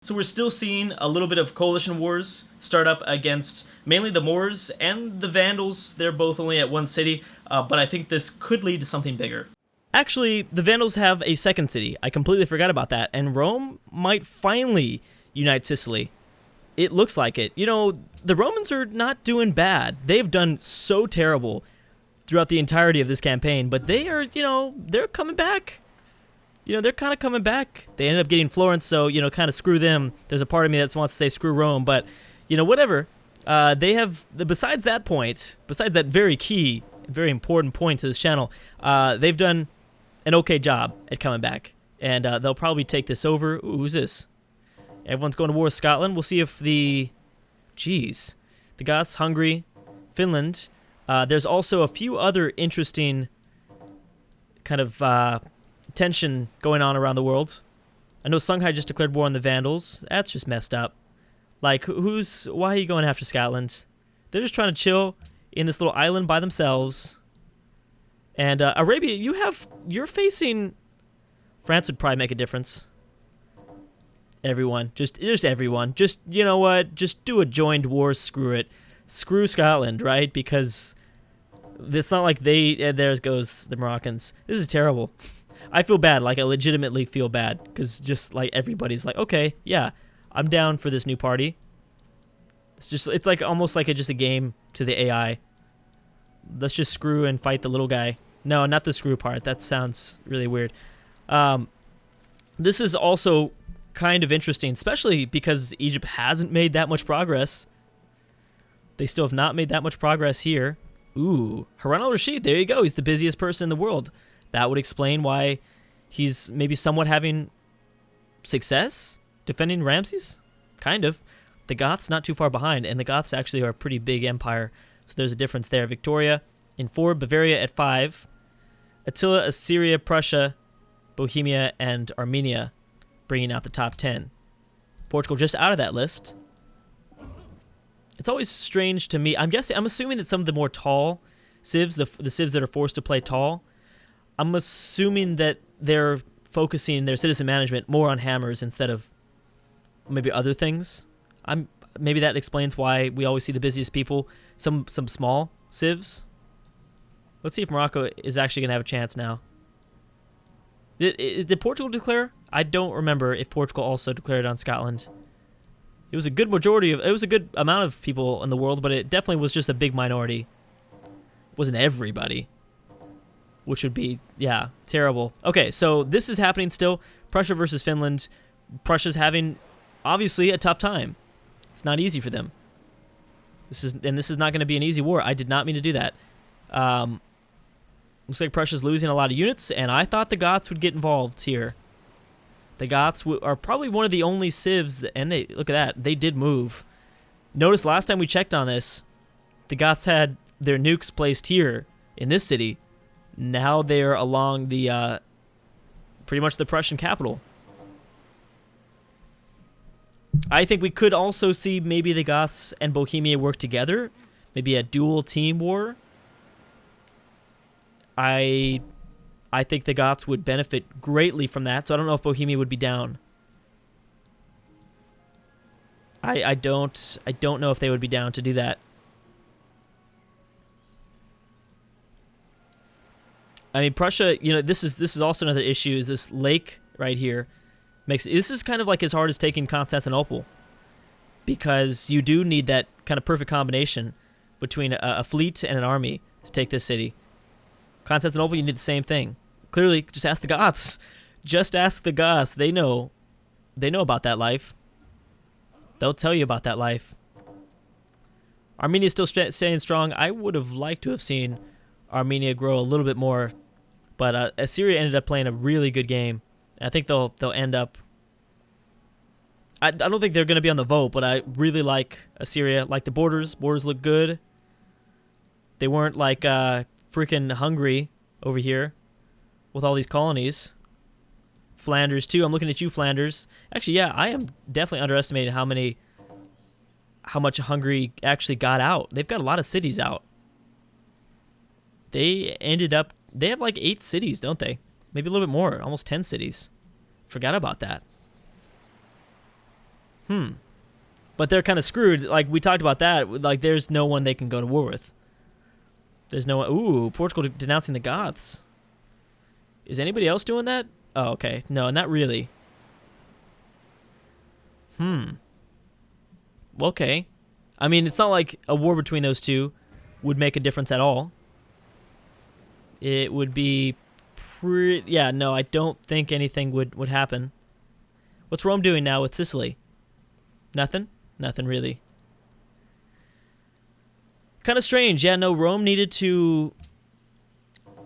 So we're still seeing a little bit of coalition wars start up against mainly the Moors and the Vandals. They're both only at one city, but I think this could lead to something bigger. Actually, the Vandals have a second city. I completely forgot about that, and Rome might finally unite Sicily. It looks like it. You know, the Romans are not doing bad. They've done so terrible throughout the entirety of this campaign, but they are, they're coming back. They're kind of coming back. They ended up getting Florence, so, kind of screw them. There's a part of me that wants to say screw Rome, but, whatever. They have, besides that point, besides that very key, very important point to this channel, they've done an okay job at coming back. And they'll probably take this over. Ooh, who's this? Everyone's going to war with Scotland. We'll see if the Goths, Hungary, Finland. There's also a few other interesting kind of tension going on around the world. I know Songhai just declared war on the Vandals. That's just messed up. Like, why are you going after Scotland? They're just trying to chill in this little island by themselves. And Arabia, you're facing... France would probably make a difference. Everyone. Just everyone. Just, you know what? Just do a joined war. Screw it. Screw Scotland, right? Because it's not like there goes the Moroccans. This is terrible. I feel bad. Like, I legitimately feel bad. Because just, like, everybody's like, okay, yeah, I'm down for this new party. It's like almost like just a game to the AI. Let's just screw and fight the little guy. No, not the screw part. That sounds really weird. This is also kind of interesting, especially because Egypt hasn't made that much progress. They still have not made that much progress here. Ooh, Harun al-Rashid, there you go. He's the busiest person in the world. That would explain why he's maybe somewhat having success defending Ramses. Kind of. The Goths not too far behind, and the Goths actually are a pretty big empire, so there's a difference there. Victoria in 4, Bavaria at 5, Attila, Assyria, Prussia, Bohemia, and Armenia bringing out the top 10. Portugal just out of that list. It's always strange to me. I'm assuming that some of the more tall civs, the civs that are forced to play tall, I'm assuming that they're focusing their citizen management more on hammers instead of maybe other things. Maybe that explains why we always see the busiest people, some small civs. Let's see if Morocco is actually going to have a chance now. Did Portugal declare? I don't remember if Portugal also declared on Scotland. It was a good amount of people in the world, but it definitely was just a big minority. It wasn't everybody. Which would be, yeah, terrible. Okay, so this is happening still. Prussia versus Finland. Prussia's having, obviously, a tough time. It's not easy for them. This is not going to be an easy war. I did not mean to do that. Looks like Prussia's losing a lot of units, and I thought the Goths would get involved here. The Goths are probably one of the only civs, and look at that, they did move. Notice last time we checked on this, the Goths had their nukes placed here in this city. Now they're along the pretty much the Prussian capital. I think we could also see maybe the Goths and Bohemia work together, maybe a dual team war. I think the Goths would benefit greatly from that, so I don't know if Bohemia would be down. I don't know if they would be down to do that. I mean, Prussia, this is also another issue, is this lake right here. This is kind of like as hard as taking Constantinople, because you do need that kind of perfect combination between a fleet and an army to take this city. Constantinople, you need the same thing. Clearly, just ask the Goths. Just ask the Goths. They know about that life. They'll tell you about that life. Armenia's still staying strong. I would have liked to have seen Armenia grow a little bit more, but Assyria ended up playing a really good game. I think they'll end up... I don't think they're going to be on the vote, but I really like Assyria. Like the borders. Borders look good. They weren't like freaking Hungary over here with all these colonies. Flanders, too. I'm looking at you, Flanders. Actually, yeah, I am definitely underestimating how much Hungary actually got out. They've got a lot of cities out. They have like 8 cities, don't they? Maybe a little bit more, almost 10 cities. Forgot about that. But they're kind of screwed. Like, we talked about that. Like, there's no one they can go to war with. There's no one. Ooh, Portugal denouncing the Goths. Is anybody else doing that? Oh, okay. No, not really. Okay. I mean, it's not like a war between those two would make a difference at all. It would be pretty... Yeah, no, I don't think anything would happen. What's Rome doing now with Sicily? Nothing? Nothing really. Kind of strange. Yeah, no, Rome needed to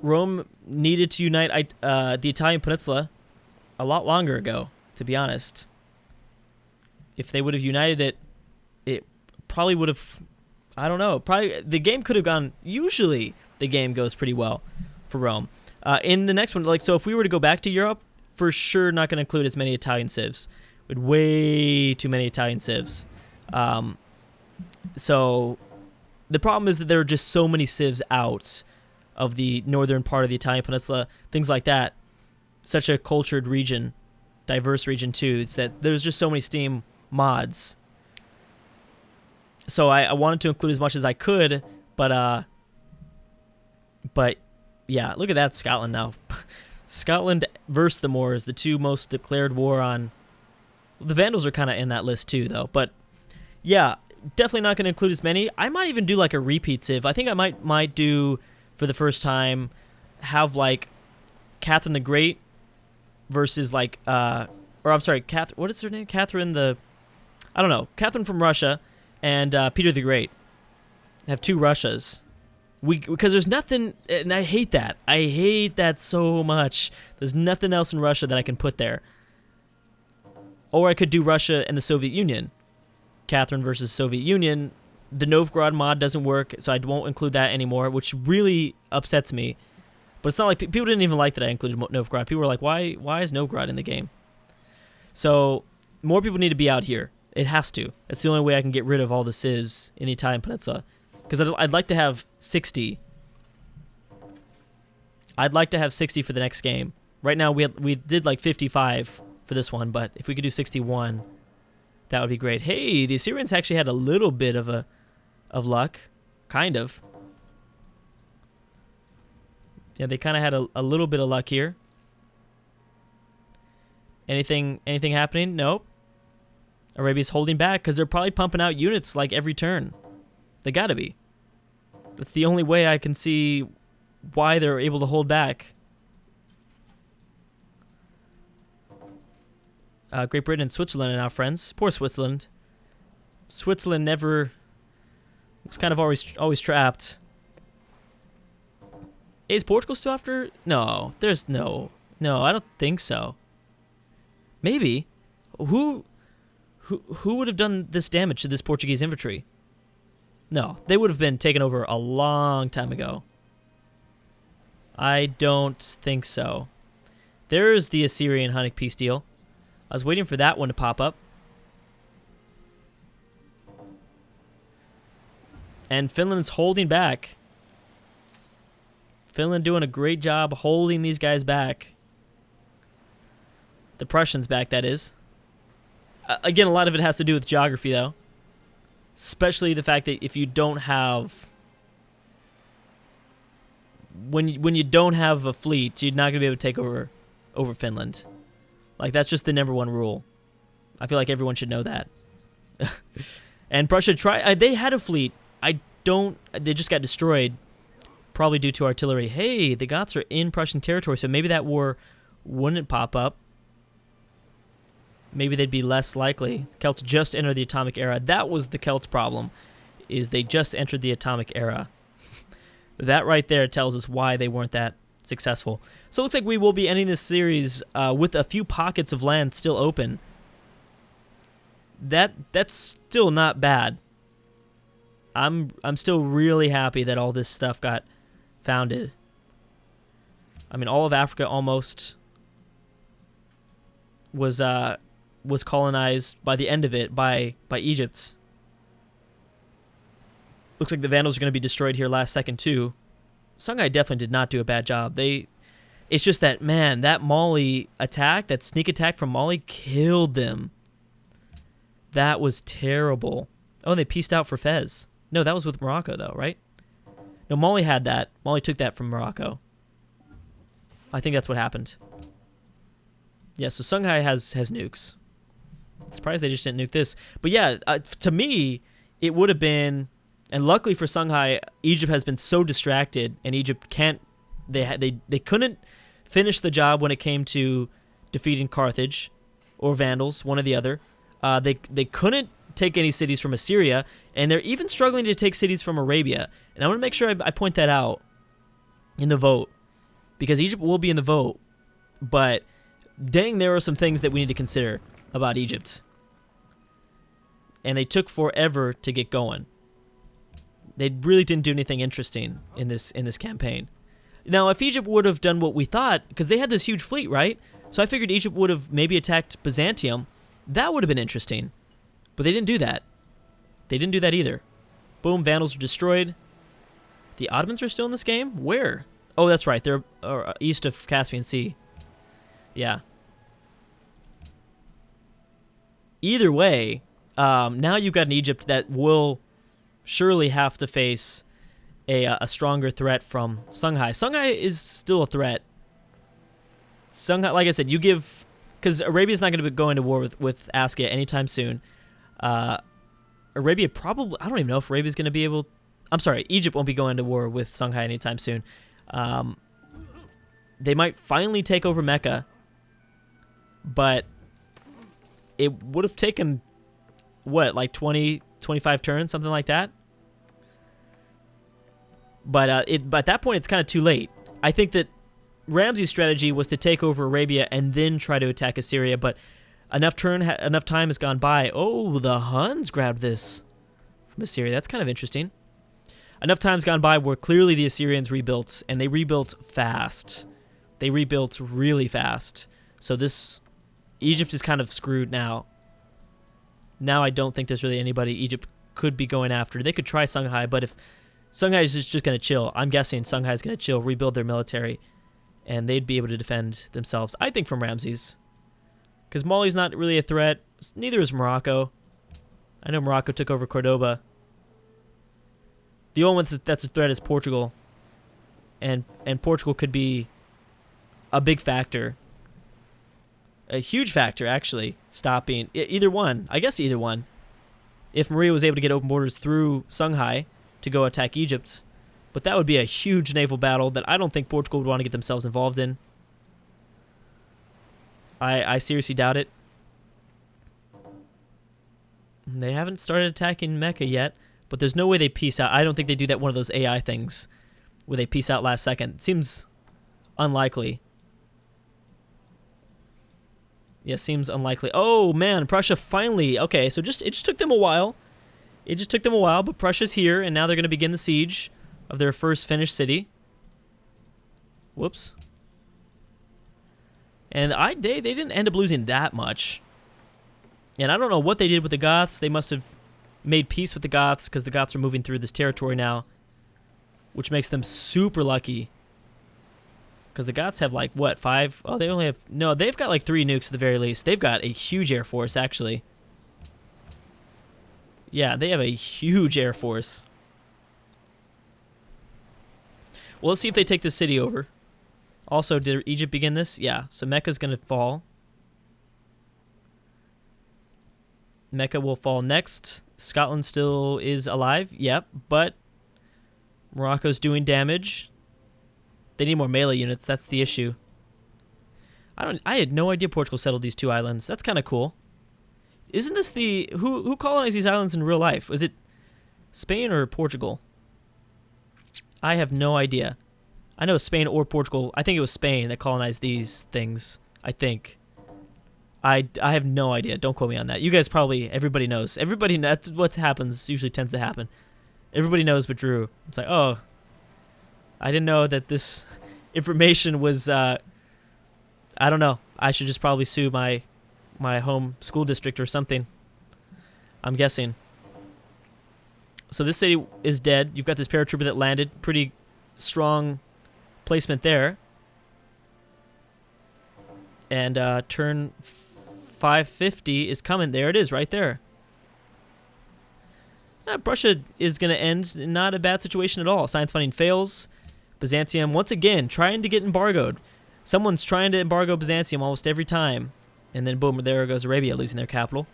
unite the Italian peninsula a lot longer ago, to be honest. If they would have united it, it probably would have... I don't know. Probably the game could have gone... Usually, the game goes pretty well for Rome. In the next one, like, so if we were to go back to Europe, for sure not going to include as many Italian civs. With way too many Italian civs. So the problem is that there are just so many civs out of the northern part of the Italian peninsula, things like that. Such a cultured region, diverse region too. It's that there's just so many Steam mods. So I wanted to include as much as I could, but yeah, look at that, Scotland now. Scotland versus the Moors, the two most declared war on. The Vandals are kind of in that list too, though. But yeah, definitely not going to include as many. I might even do like a repeat civ. I think I might do, for the first time, have like Catherine the Great versus like or I'm sorry, what is her name? Catherine the, I don't know, Catherine from Russia and Peter the Great. Have two Russias. Because there's nothing, and I hate that. I hate that so much. There's nothing else in Russia that I can put there. Or I could do Russia and the Soviet Union. Catherine versus Soviet Union. The Novgorod mod doesn't work, so I won't include that anymore, which really upsets me. But it's not like people didn't even like that I included Novgorod. People were like, why is Novgorod in the game? So more people need to be out here. It has to. That's the only way I can get rid of all the civs in the Italian peninsula. Because I'd like to have 60. I'd like to have 60 for the next game. Right now we did like 55 for this one, but if we could do 61, that would be great. Hey, the Assyrians actually had a little bit of luck, kind of. Yeah, they kind of had a little bit of luck here. Anything happening? Nope. Arabia's holding back because they're probably pumping out units like every turn. They gotta be. That's the only way I can see why they're able to hold back. Great Britain and Switzerland are now friends. Poor Switzerland. Switzerland never was kind of always trapped. Is Portugal still after? No, there's no, I don't think so. Maybe. Who would have done this damage to this Portuguese infantry? No, they would have been taken over a long time ago. I don't think so. There's the Assyrian Hunnic peace deal. I was waiting for that one to pop up. And Finland's holding back. Finland doing a great job holding these guys back. The Prussians back, that is. Again, a lot of it has to do with geography, though. Especially the fact that if you don't have... When you don't have a fleet, you're not going to be able to take over Finland. Like, that's just the #1 rule. I feel like everyone should know that. And Prussia tried... They had a fleet. They just got destroyed. Probably due to artillery. Hey, the Goths are in Prussian territory, so maybe that war wouldn't pop up. Maybe they'd be less likely. Celts just entered the atomic era. That was the Celts' problem, is they just entered the atomic era. That right there tells us why they weren't that successful. So it looks like we will be ending this series with a few pockets of land still open. That's still not bad. I'm still really happy that all this stuff got founded. I mean, all of Africa almost was colonized by the end of it by Egypt. Looks like the Vandals are going to be destroyed here last second too. Songhai definitely did not do a bad job. It's just that, man, that Mali attack, that sneak attack from Mali killed them. That was terrible. Oh, and they pieced out for Fez. No, that was with Morocco, though, right? No, Mali had that. Mali took that from Morocco. I think that's what happened. Yeah, so Songhai has nukes. Surprised they just didn't nuke this. But yeah, to me, it would have been... And luckily for Songhai, Egypt has been so distracted, and Egypt can't... They couldn't finish the job when it came to defeating Carthage or Vandals, one or the other. They couldn't take any cities from Assyria, and they're even struggling to take cities from Arabia. And I want to make sure I point that out in the vote, because Egypt will be in the vote, but dang, there are some things that we need to consider about Egypt. And they took forever to get going. They really didn't do anything interesting in this campaign. Now, if Egypt would have done what we thought, because they had this huge fleet, right? So I figured Egypt would have maybe attacked Byzantium. That would have been interesting. But they didn't do that. They didn't do that either. Boom, Vandals are destroyed. The Ottomans are still in this game? Where? Oh, that's right. They're east of Caspian Sea. Yeah. Either way, now you've got an Egypt that will surely have to face a stronger threat from Songhai. Songhai is still a threat. Songhai, like I said, you give... Because Arabia's not going to be going to war with Askia anytime soon. Arabia probably... I don't even know if Arabia's going to be able... I'm sorry, Egypt won't be going to war with Songhai anytime soon. They might finally take over Mecca, but it would have taken, what, like 20, 25 turns, something like that? But at that point, it's kind of too late. I think that Ramses' strategy was to take over Arabia and then try to attack Assyria, but enough time has gone by. Oh, the Huns grabbed this from Assyria. That's kind of interesting. Enough time's gone by where clearly the Assyrians rebuilt, and they rebuilt fast. They rebuilt really fast. So Egypt is kind of screwed now. Now I don't think there's really anybody Egypt could be going after. They could try Songhai, but if Songhai is just going to chill, I'm guessing Songhai is going to chill, rebuild their military, and they'd be able to defend themselves, I think, from Ramses. Because Mali's not really a threat. Neither is Morocco. I know Morocco took over Cordoba. The only one that's a threat is Portugal. And Portugal could be a big factor. A huge factor, actually, stopping either one. I guess either one. If Maria was able to get open borders through Songhai to go attack Egypt. But that would be a huge naval battle that I don't think Portugal would want to get themselves involved in. I seriously doubt it. They haven't started attacking Mecca yet, but there's no way they peace out. I don't think they do that one of those AI things where they peace out last second. It seems unlikely. Yeah, seems unlikely. Oh, man, Prussia finally... Okay, so it just took them a while. It just took them a while, but Prussia's here, and now they're going to begin the siege of their first finished city. Whoops. And they didn't end up losing that much. And I don't know what they did with the Goths. They must have made peace with the Goths because the Goths are moving through this territory now, which makes them super lucky. Because the Goths have like, what, 5? Oh, they only have... No, they've got like 3 nukes at the very least. They've got a huge air force, actually. Yeah, they have a huge air force. Well, let's see if they take this city over. Also, did Egypt begin this? Yeah, so Mecca's going to fall. Mecca will fall next. Scotland still is alive. Yep, but Morocco's doing damage. They need more melee units. That's the issue. I had no idea Portugal settled these 2 islands. That's kind of cool. Isn't this the... Who colonized these islands in real life? Was it Spain or Portugal? I have no idea. I know Spain or Portugal. I think it was Spain that colonized these things. I think. I have no idea. Don't quote me on that. You guys probably... Everybody knows. Everybody... That's what happens. Usually tends to happen. Everybody knows but Drew. It's like, oh... I didn't know that this information was... I don't know. I should just probably sue my home school district or something. I'm guessing. So this city is dead. You've got this paratrooper that landed. Pretty strong placement there. And turn 550 is coming. There it is, right there. Prussia is going to end in not a bad situation at all. Science funding fails. Byzantium, once again, trying to get embargoed. Someone's trying to embargo Byzantium almost every time. And then boom, there goes Arabia losing their capital.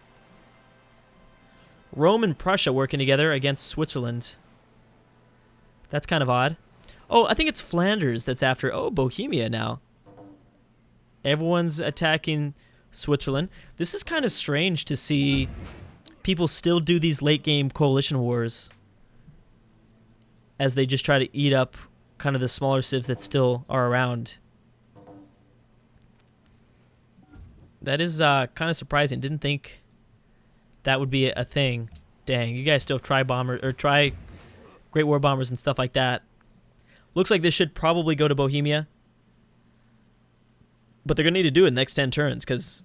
Rome and Prussia working together against Switzerland. That's kind of odd. Oh, I think it's Flanders that's after. Oh, Bohemia now. Everyone's attacking Switzerland. This is kind of strange to see people still do these late game coalition wars as they just try to eat up kind of the smaller civs that still are around. That is kind of surprising. Didn't think that would be a thing. Dang, you guys still have try Great War bombers and stuff like that. Looks like this should probably go to Bohemia. But they're going to need to do it in the next 10 turns because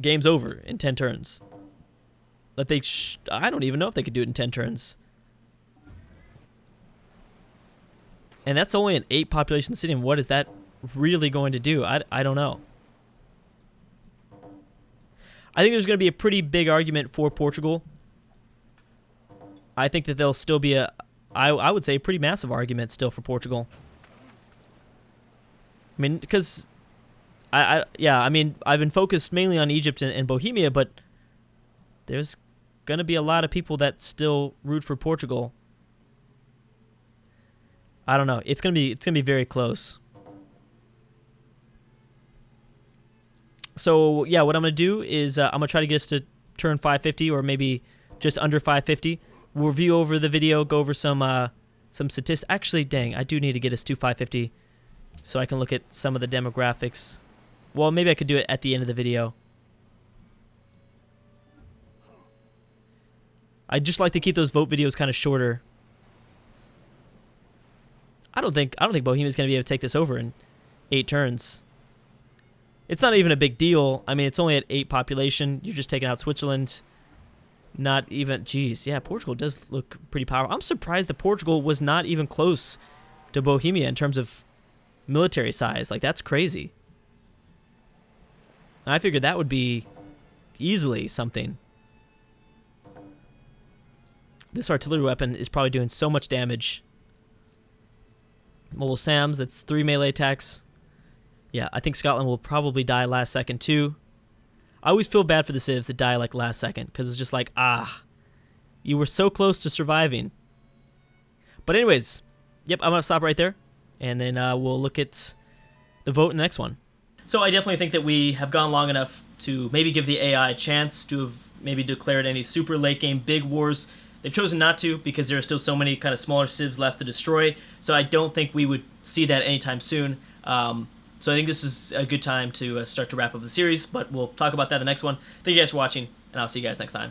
game's over in 10 turns. But I don't even know if they could do it in 10 turns. And that's only an 8 population city, and what is that really going to do? I don't know. I think there's going to be a pretty big argument for Portugal. I think that there'll still be I would say a pretty massive argument still for Portugal. I mean, because I mean, I've been focused mainly on Egypt and Bohemia, but there's going to be a lot of people that still root for Portugal. I don't know. It's going to be very close. So, yeah, what I'm going to do is I'm going to try to get us to turn 550 or maybe just under 550. We'll review over the video, go over some statistics. Actually, dang, I do need to get us to 550 so I can look at some of the demographics. Well, maybe I could do it at the end of the video. I just like to keep those vote videos kind of shorter. I don't think Bohemia's going to be able to take this over in 8 turns. It's not even a big deal. I mean, it's only at 8 population. You're just taking out Switzerland. Not even, geez, yeah, Portugal does look pretty powerful. I'm surprised that Portugal was not even close to Bohemia in terms of military size. Like, that's crazy. I figured that would be easily something. This artillery weapon is probably doing so much damage. Mobile SAMs, that's 3 melee attacks. Yeah, I think Scotland will probably die last second too. I always feel bad for the civs that die like last second because it's just like, you were so close to surviving. But anyways, yep, I'm going to stop right there. And then we'll look at the vote in the next one. So I definitely think that we have gone long enough to maybe give the AI a chance to have maybe declared any super late game big wars. They've chosen not to because there are still so many kind of smaller civs left to destroy. So I don't think we would see that anytime soon. So I think this is a good time to start to wrap up the series, but we'll talk about that in the next one. Thank you guys for watching, and I'll see you guys next time.